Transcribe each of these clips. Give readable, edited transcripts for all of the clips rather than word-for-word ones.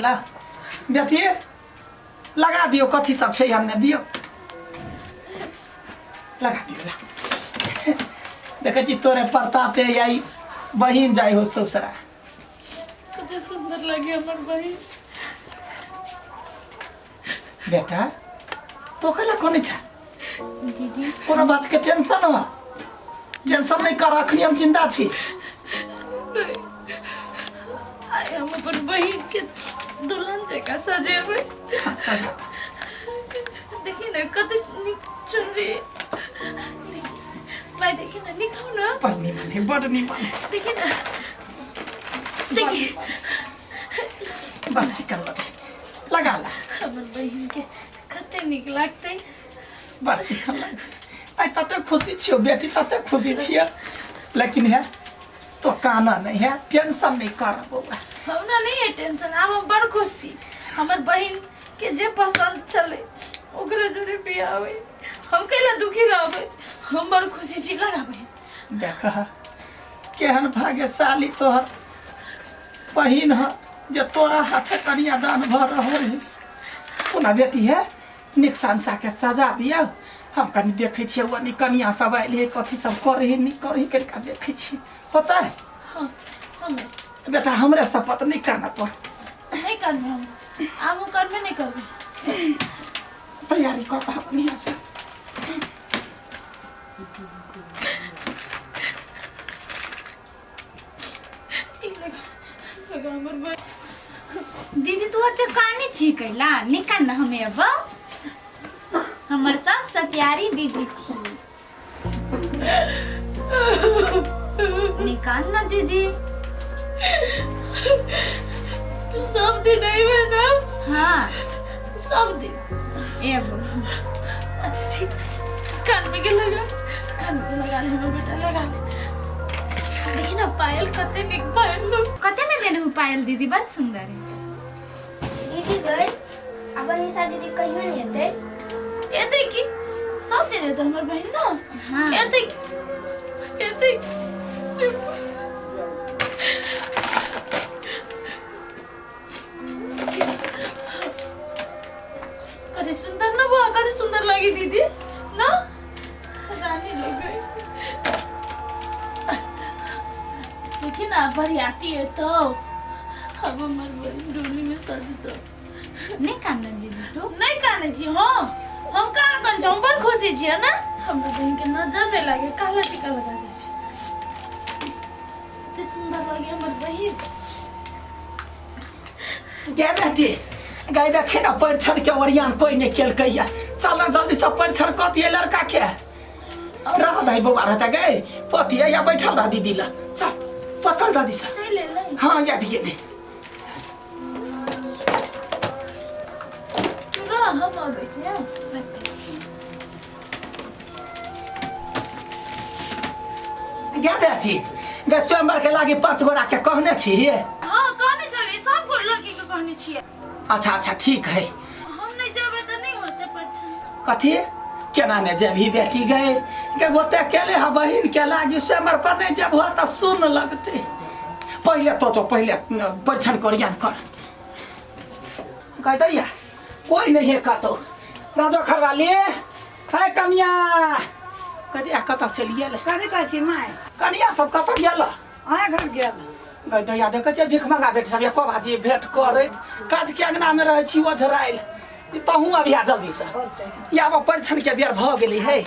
ला बेटी लगा दियो कथी सब छै हमने दियो लगा दियो ला देखे छी तोरे प्रतापे आई बहिन जाई हो ससुरा कते सुंदर लगे हमर बहिन बेटा तो कला कोनी छा दीदी कोनो बात के टेंशन हो टेंशन नहीं कर अखनी हम जिंदा छी आई हम अपन बहिन के दुल्हन जका सजेबै सजा देखी ना कते निक चुनरी भाई देखी ना निकाउ ना पन्नी माने बड़ नी माने देखी ना देखी बच्ची कर लगा ला हमर बहिन के कते निक लागतै बच्ची कर लगा आई तते खुशी छियो बेटी तते खुशी छियो लेकिन है तो काना नहीं है टेंशन नहीं कर बउआ हमरा नहीं है टेंशन हम बड़ खुशी हमर बहिन के जे पसंद चले ओकरे जोरे बियाह होई हम कैला दुखी रहबै हम बड़ खुशी छी लगाबै देखा केहन भाग्यशाली तोहर बहिन ह जे तोरा हाथे कनिया दान भर रहो सुना बेटी है निकसान सा के सजा दिया हम कनी देखे छिए वनी कनिया सब आइल है कथी सब करे है नहीं करे करके देखे छी होता है हां हम बेटा हमरे शपथ नहीं करना तो नहीं करना हम करबे नहीं करबे तैयारी कर अपनी से दीदी तू अते काने छी कैला निकाल ना हमें अब हमर सबसे प्यारी दीदी छी निकाल ना दीदी तू सब दिन नहीं है ना हाँ सब दिन ए अच्छा ठीक कान में के लगा ले हमर बेटा लगा ले देखी ना पायल कते निक पायल लोग कते में देनु पायल दीदी बड़ सुंदर है दीदी गई अब अनिशा दीदी कहियो नहीं आते ये देखी सब दिन है तो हमर बहन ना हाँ ये देखी कते सुंदर ना वो कते सुंदर लगी दीदी ना रानी लग गई देखी ना बरियाती है तो अब हमर बहन डोली में सजी तो नहीं काना दीदी तू नहीं काने छी हां हम का कर हम बड़ खुशी छी ना हमर बहन के नजर नहीं लागे काला टीका लगा दे छी ते सुंदर लगे हमर बहन गे बेटी गाय देखे ना परीक्षण के ओरियान कोई नहीं केलकैया चल जल्दी से परीक्षण क दिए लड़का के रह भाई बउआ रहता गए पति या बैठल रह दीदी ला चल तो चल दादी से चल ले ले हाँ या दिए दे ना हम आबे छी गे बेटी गे स्वयंवर के लागी 5 गोरा के कहने छी हां कहने चली सब को लड़की के कहने छी अच्छा अच्छा ठीक है हम नहीं जाबे तो नहीं होते परीक्षण कथी केना ने जब ही बेटी गए के गोते केले हा बहिन के लागी स्वयंवर पर नहीं जब हो तो सुन लगते पहले तो पहले परीक्षण करियान कर कहता या कोई नहीं है कहतो राजो खरवाली है कमिया कदिया कतक चलिए ले कथी कहै छी माय कनिया सब कतक गेल अहाँ घर गेल गई दैया देखे छै भिख मंगा बेट सब एको बाजी भेंट करे काज के अंगना में रहे छी ओझराइल तहूँ अभी आ जल्दी से या अब परीक्षण के बेर भ गेली है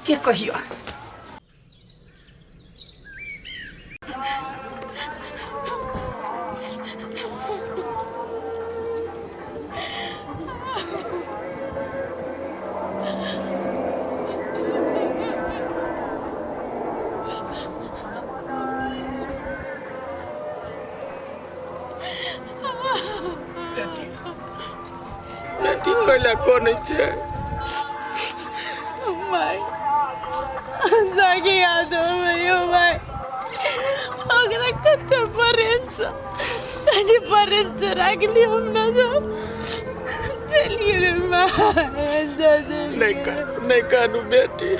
के कहियो बेटी कोइला कोन छै माय जाके यादव भयो माय ओकरा कते प्रेम से राखली हम ना चलिए नहीं कानू बेटी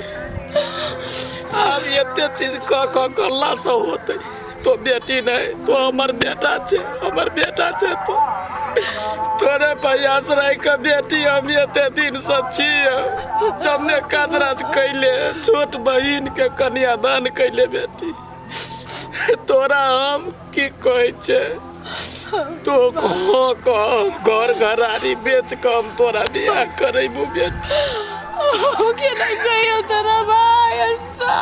अब ये चीज कल्ला से होते तो बेटी नहीं तो हमार बेटा छे तो तोरे प्रयास रही के बेटी हम एते दिन से छियै जमने काजराज कैले छोट बहिन के कन्यादान कैले बेटी तोरा हम की कहै छै तो घर घरारी बेच के हम तोरा बियाह करेबू बेटी के नहीं कहियो तोरा भाई अंसा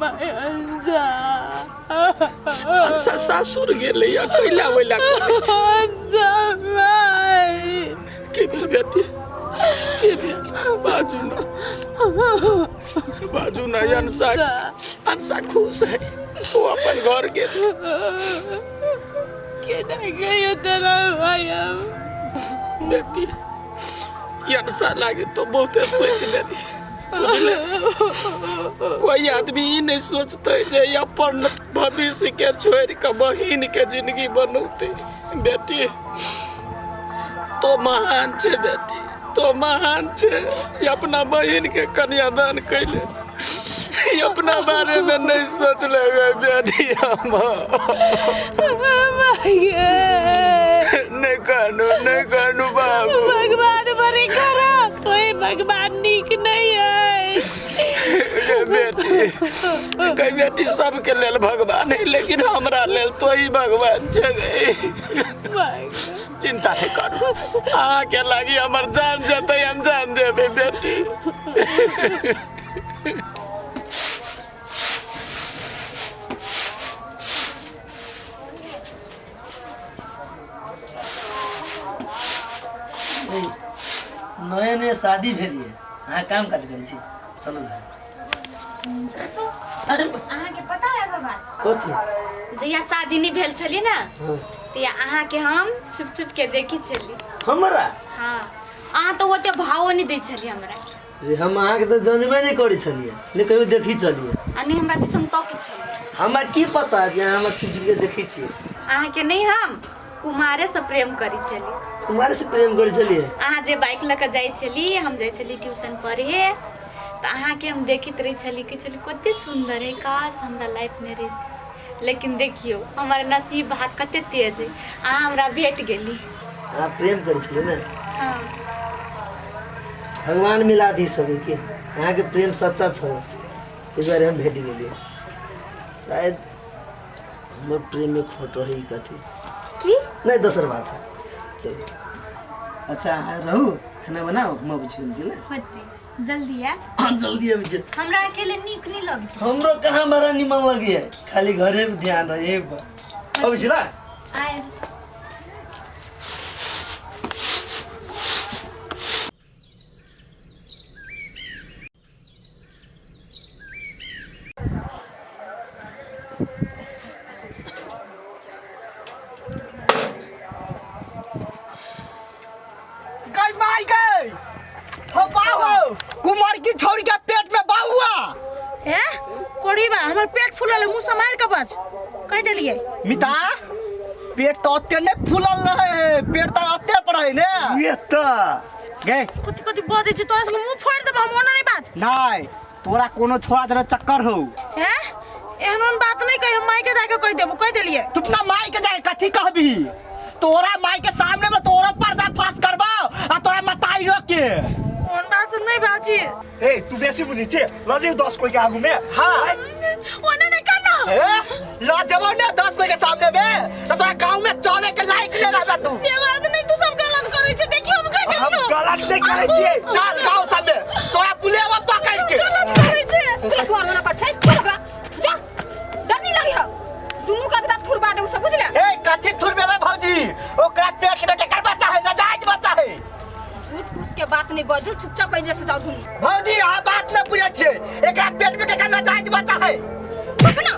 भाई अंसा सासुर गेले या कैला वैला के भेल बेटी के भेल बाजू ना अंसा खुश है वो अपन घर गेल के नहीं कहियो तोरा भाई बेटी अंसा लागे तो बहुते सोच लेली कोई आदमी ही नहीं सोचते जे अपन भविष्य के छोड़ के बहिन के जिंदगी बनौते बेटी तो महान छे बेटी तो महान छे अपना बहिन के कन्यादान कैले अपना बारे में नहीं सोच ले बेटी हम नहीं कानू बाबू भगवान बड़े खराब कोई भगवान नीक नहीं है बेटी बेटी सबके लेल भगवान है लेकिन हमरा लेल तो ही भगवान छे चिंता नहीं करू अहाँ के लागी हमर जान जेते हम जान देबे बेटी नए नए शादी भेलिए अहाँ काम काज करै छी चलू अरे अहाँ के पता है बाबा कथी जहिया शादी नहीं भेल छली ना तो अहाँ के हम छुप छुप के देखी छली हमरा हाँ अहाँ तो ओते भाव नहीं दै छली हमरा रे हम अहाँ के तो जानबे नहीं करै छलिए ने कहियो देखी छलिए अने हमरा दिसन तो के छली हमरा की पता जे हम छुप छुप के देखी छी अहाँ के नहीं हम कुमारे से प्रेम करी छली कुमारे से प्रेम करै छलिए अहाँ जे बाइक लेके जाई छली हम जाई छली ट्यूशन पढ़े तो अहाँ के हम देखित रही छली कि चली कते सुंदर है काश हमरा लाइफ में रही लेकिन देखियो हमारे नसीब भाग कते तेज है अहाँ हमरा भेट गेली अहाँ प्रेम करै छलिए ना हाँ भगवान मिला दी सब के अहाँ के प्रेम सच्चा छ इस बार हम भेट गेलिए शायद हमर प्रेम में खोट रही कथी की नहीं दोसर बात है चलो अच्छा रहू खाना बनाओ हम बुझियो के होते जल्दी आ जल्दी अभी चल हमरा अकेले नीक नहीं लगत हमरो कहाँ बड़ा निमन लगी है खाली घरे में ध्यान रहे अब छिला आए कुमार की छोरी के पेट में बाहुआ है कोड़ी बा हमर पेट फूलल मुंह से मार के बच कह देलिए मिता पेट तो अत्ते ने फूलल रहे पेट तो अत्ते पर है ने ये तो गे कथि कथि बजे छी तोरा संग मुंह फोड़ देब हम ओना नहीं बाज नहीं तोरा कोनो छोड़ा जरा चक्कर हो है एहन बात नहीं कहि हम माई के जाके कह देबो कह देलिए तू अपना माई के जाके कथि कहबी तोरा माई के सामने में तोरा पर्दा पास करबाओ आ तोरा मताई रोक के कौन बात सुन नहीं बाजी ए तू बेसी बुझी छे लजे 10 कोई के आगू में हां ओना नहीं करना ए ला जवान ने 10 कोई के सामने में तो तोरा गांव में चले के लायक नहीं रहबा तू से बात नहीं तू सब गलत करै छै देखियो हम कह हम देलियो गलत नहीं करे छिए चल गांव सामने तोरा बुलेवा पकड़ के गलत करै छै तू और मना कर छै चल ओकरा जा डर नहीं लगी हो दुनु का बता थुरबा दे सब बुझले ए कथि थुरबे में भौजी ओकरा पेट में के कर बच्चा है नाजायज बच्चा है झूठ फूस के बात नहीं बजो चुपचाप पहले से जाओ दुनु भौजी आ बात न पूछे छे एकरा पेट में के करना चाहिए बच्चा है चुप ना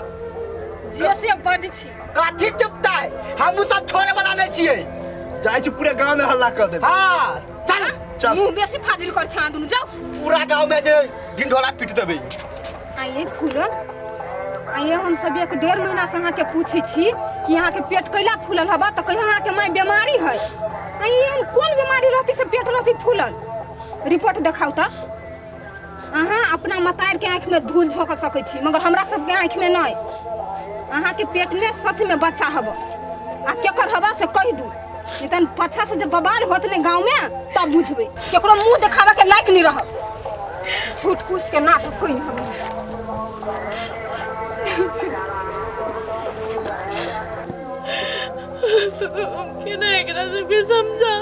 जे से बज छी काठी चुपता है हम सब छोड़े वाला नहीं छिए जाय छी पूरे गांव में हल्ला कर दे हां चल चल मुंह बेसी फाजिल कर छा दुनु जाओ पूरा गांव में जे ढिंढोरा पीट देबे आइए फूलन आइए हम सब 1.5 महीना से अहाँ के पूछे छी कि अहाँ के पेट कैला फूलल हबा तो कहियो अहाँ के माय बीमारी है आइए हम कौन बीमारी रहती से पेट रहती फूलल रिपोर्ट देखाऊ त अहाँ अपना मतार के आंख में धूल झोंक सकै छी मगर हमरा सब के आंख में नहीं अहाँ के पेट में सच में बच्चा हबो आ केकर हवा से कह दू नहीं तन पछा से जब बवाल होत ने गांव में तब बुझबे केकरो मुंह देखावे के लायक नहीं रहब झूठ फूस के नाटक कोई नहीं हम केना एकरा से भी समझा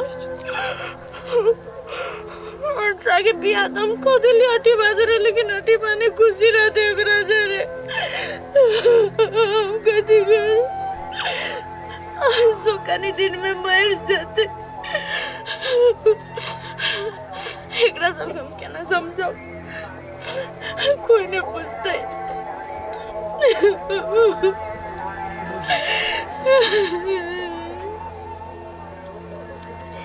और सागे बिया दम को दिली हटी बाजरे लेकिन हटी पाने खुशी रहते ओकरा जरे कदी कर सुखानी दिन में मर जाते एकरा सब हम केना समझो कोई नहीं पूछता